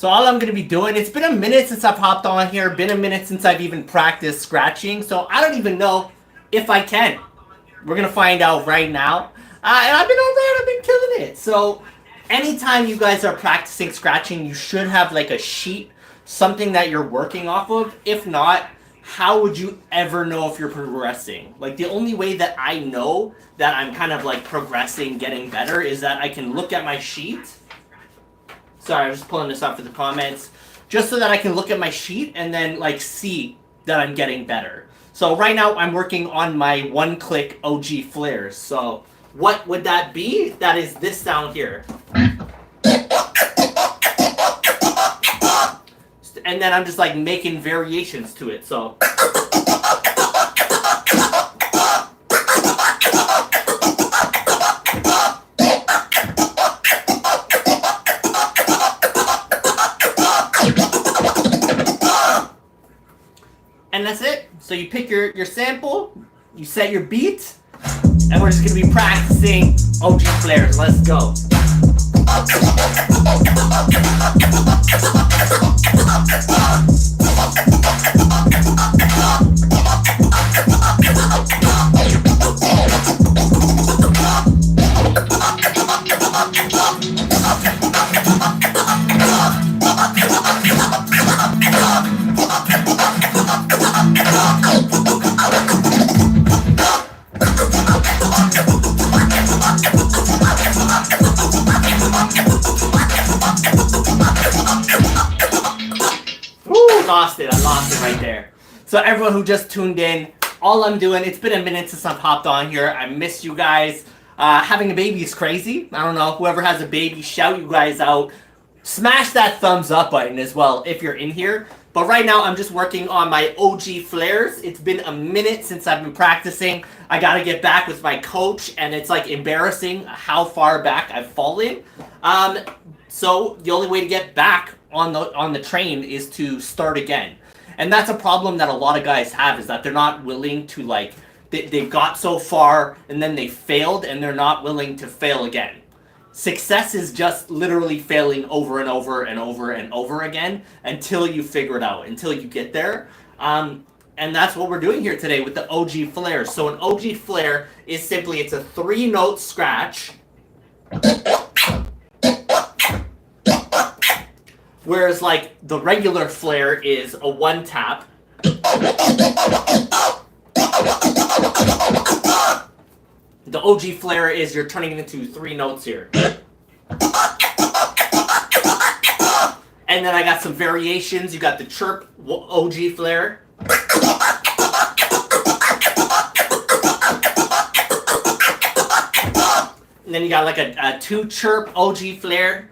So all I'm going to be doing, it's been a minute since I've hopped on here, been a minute since I've even practiced scratching, so I don't even know if I can. We're going to find out right now. And I've been alright, I've been killing it. So anytime you guys are practicing scratching, you should have like a sheet, something that you're working off of. If not, how would you ever know if you're progressing? Like, the only way that I know that I'm kind of like progressing, getting better, is that I can look at my sheet. Sorry, I'm just pulling this up for the comments. Just so that I can look at my sheet and then like see that I'm getting better. So right now I'm working on my one-click OG flares. So what would that be? That is this sound here. And then I'm just like making variations to it. So and that's it. So you pick your sample, you set your beat, and we're just gonna be practicing OG flares. Let's go. I lost it right there. So everyone who just tuned in, all I'm doing, it's been a minute since I've hopped on here. I missed you guys. Having a baby is crazy. I don't know, whoever has a baby, shout you guys out. Smash that thumbs up button as well if you're in here. But right now I'm just working on my OG flares. It's been a minute since I've been practicing. I gotta get back with my coach, and it's like embarrassing how far back I've fallen. So the only way to get back on the train is to start again. And that's a problem that a lot of guys have, is that they're not willing to, like, they got so far and then they failed and they're not willing to fail again. Success is just literally failing over and over and over and over again until you figure it out, until you get there. And that's what we're doing here today with the OG flare. So an OG flare is simply, it's a 3-note scratch. Whereas like the regular flare is a 1-tap. The OG flare is you're turning it into 3 notes here. And then I got some variations. You got the chirp OG flare. And then you got like a 2-chirp OG flare.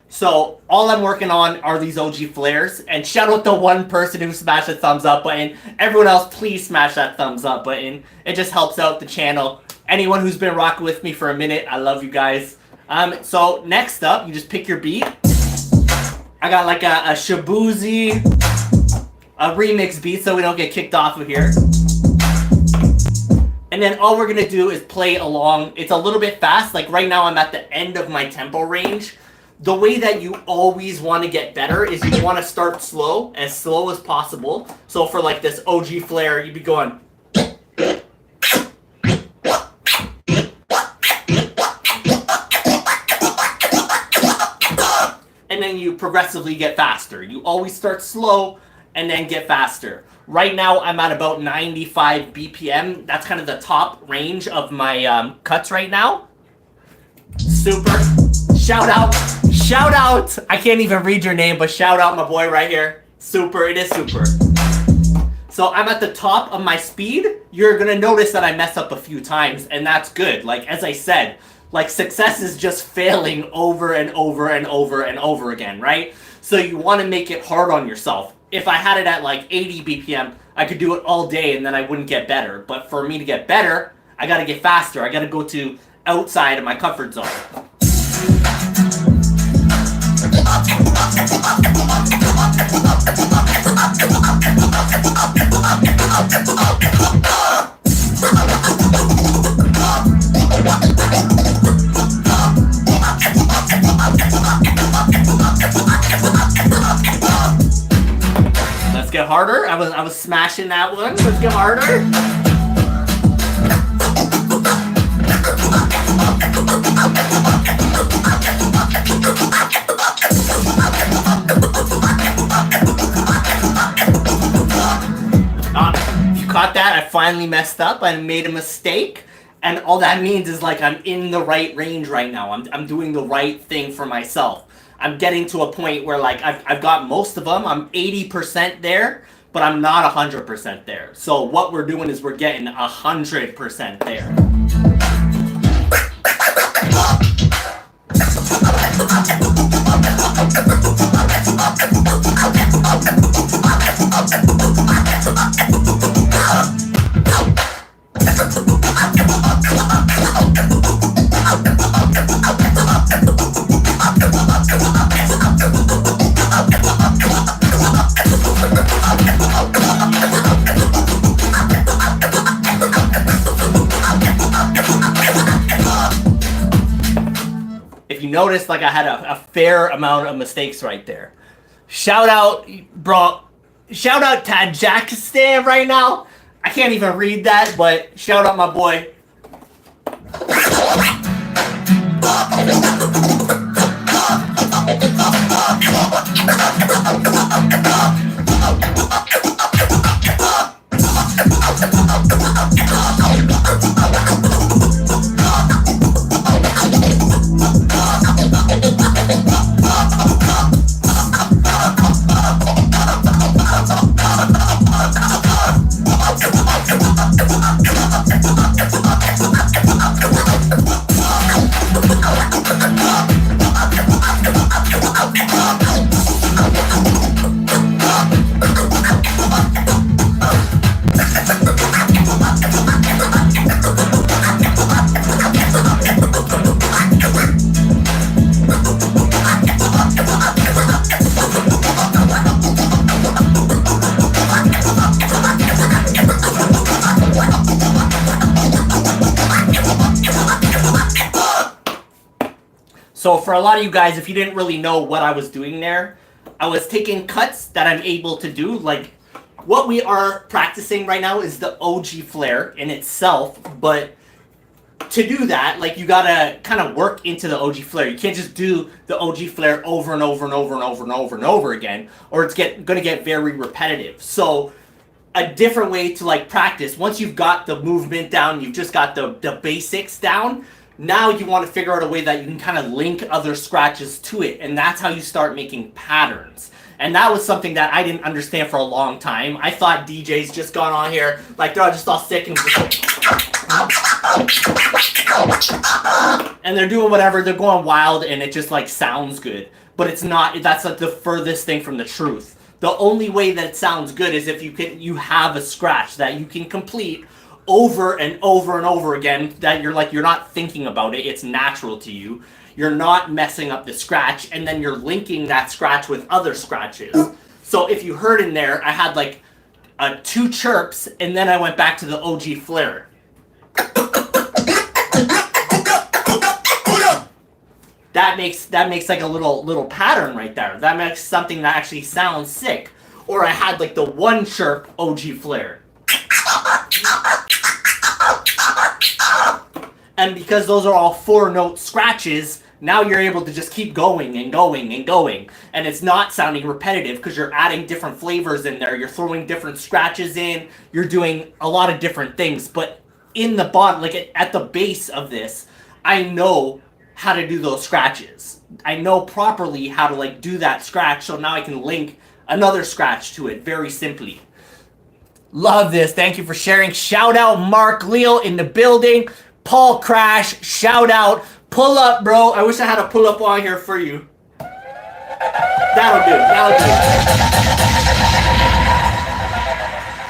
So all I'm working on are these OG flares, and shout out to one person who smashed the thumbs up button. Everyone else, please smash that thumbs up button. It just helps out the channel. Anyone who's been rocking with me for a minute, I love you guys. So next up, you just pick your beat. I got like a Shabuzi, a remix beat, so we don't get kicked off of here. And then all we're gonna do is play along. It's a little bit fast. Like right now I'm at the end of my tempo range. The way that you always want to get better is you want to start slow as possible. So for like this OG flare, you'd be going. And then you progressively get faster. You always start slow and then get faster. Right now I'm at about 95 BPM. That's kind of the top range of my cuts right now. Super. Shout out. Shout out. I can't even read your name, but shout out my boy right here. Super. It is super. So I'm at the top of my speed. You're going to notice that I mess up a few times, and that's good. Like, as I said, like success is just failing over and over and over and over again, right? So you want to make it hard on yourself. If I had it at like 80 BPM, I could do it all day and then I wouldn't get better. But for me to get better, I got to get faster. I got to go to outside of my comfort zone. harder. I was smashing that one. Let's get harder. If you caught that, I finally messed up. I made a mistake. And all that means is like I'm in the right range right now. I'm doing the right thing for myself. I'm getting to a point where like I've got most of them. I'm 80% there, but I'm not 100% there. So what we're doing is we're getting 100% there. If you notice, like I had a fair amount of mistakes right there. Shout out, bro. Shout out Tajikistan right now. I can't even read that, but shout out my boy. So for a lot of you guys, if you didn't really know what I was doing there, I was taking cuts that I'm able to do. Like what we are practicing right now is the OG flare in itself, but to do that, like you gotta kind of work into the OG flare. You can't just do the OG flare over and over and over and over and over and over again, or it's gonna get very repetitive. So a different way to like practice, once you've got the movement down, you've just got the basics down, now you want to figure out a way that you can kind of link other scratches to it, and that's how you start making patterns. And that was something that I didn't understand for a long time. I thought DJs just got on here, like they're just all sick and they're doing whatever, they're going wild, and it just like sounds good. But it's not, that's like the furthest thing from the truth. The only way that it sounds good is if you have a scratch that you can complete over and over and over again, that you're not thinking about it, it's natural to you. You're not messing up the scratch, and then you're linking that scratch with other scratches. So if you heard in there, I had like 2 chirps, and then I went back to the OG flare. That makes like a little pattern right there. That makes something that actually sounds sick. Or I had like the 1 chirp OG flare. And because those are all 4-note scratches, now you're able to just keep going and going and going. And it's not sounding repetitive because you're adding different flavors in there. You're throwing different scratches in. You're doing a lot of different things. But in the bottom, like at the base of this, I know how to do those scratches. I know properly how to like do that scratch. So now I can link another scratch to it very simply. Love this. Thank you for sharing. Shout out Mark Leal in the building. Paul Crash, shout out. Pull up, bro. I wish I had a pull up on here for you. That'll do.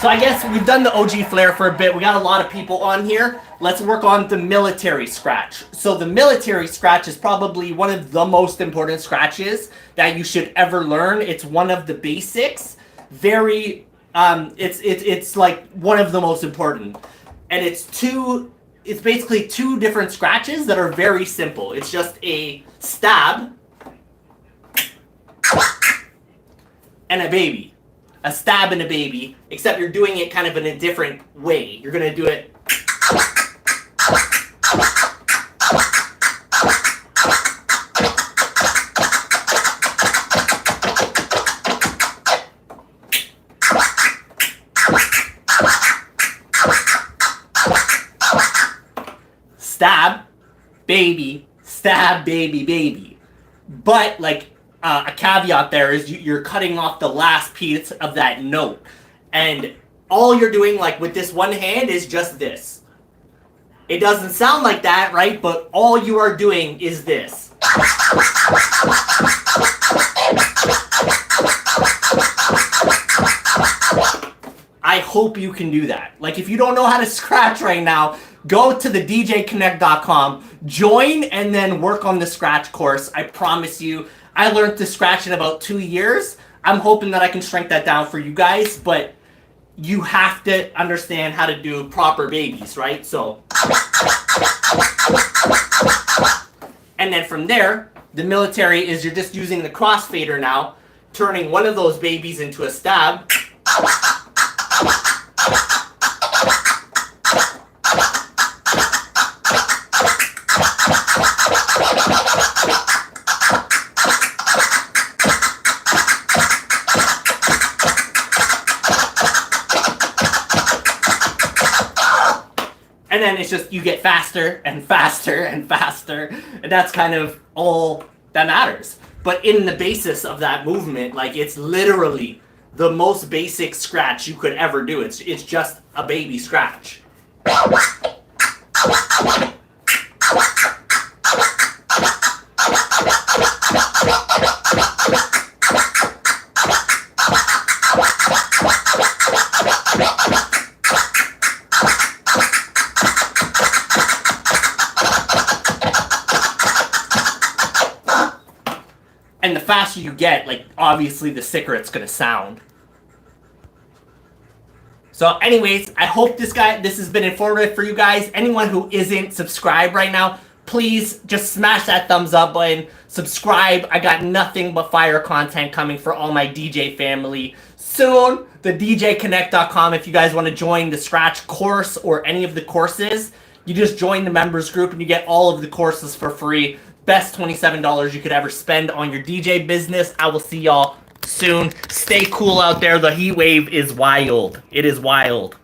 So I guess we've done the OG flare for a bit. We got a lot of people on here. Let's work on the military scratch. So the military scratch is probably one of the most important scratches that you should ever learn. It's one of the basics. It's like one of the most important. And it's basically 2 different scratches that are very simple. It's just a stab and a baby. a stab and a baby, except you're doing it kind of in a different way. You're going to do it. Stab, baby, stab, baby, baby. But like a caveat there is you're cutting off the last piece of that note. And all you're doing like with this one hand is just this. It doesn't sound like that, right? But all you are doing is this. I hope you can do that. Like if you don't know how to scratch right now, go to the djconnect.com, join, and then work on the scratch course. I promise you, I learned to scratch in about 2 years. I'm hoping that I can shrink that down for you guys, but you have to understand how to do proper babies, right? So, and then from there, the military is you're just using the crossfader now, turning one of those babies into a stab. And then it's just you get faster and faster and faster, and that's kind of all that matters. But in the basis of that movement, like it's literally the most basic scratch you could ever do. It's just a baby scratch. And the faster you get, like, obviously the sicker it's gonna sound. So anyways, I hope this has been informative for you guys. Anyone who isn't subscribed right now, please just smash that thumbs up button. Subscribe. I got nothing but fire content coming for all my DJ family. Soon, the djconnect.com, if you guys want to join the Scratch course or any of the courses, you just join the members group and you get all of the courses for free. Best $27 you could ever spend on your DJ business. I will see y'all soon. Stay cool out there. The heat wave is wild. It is wild.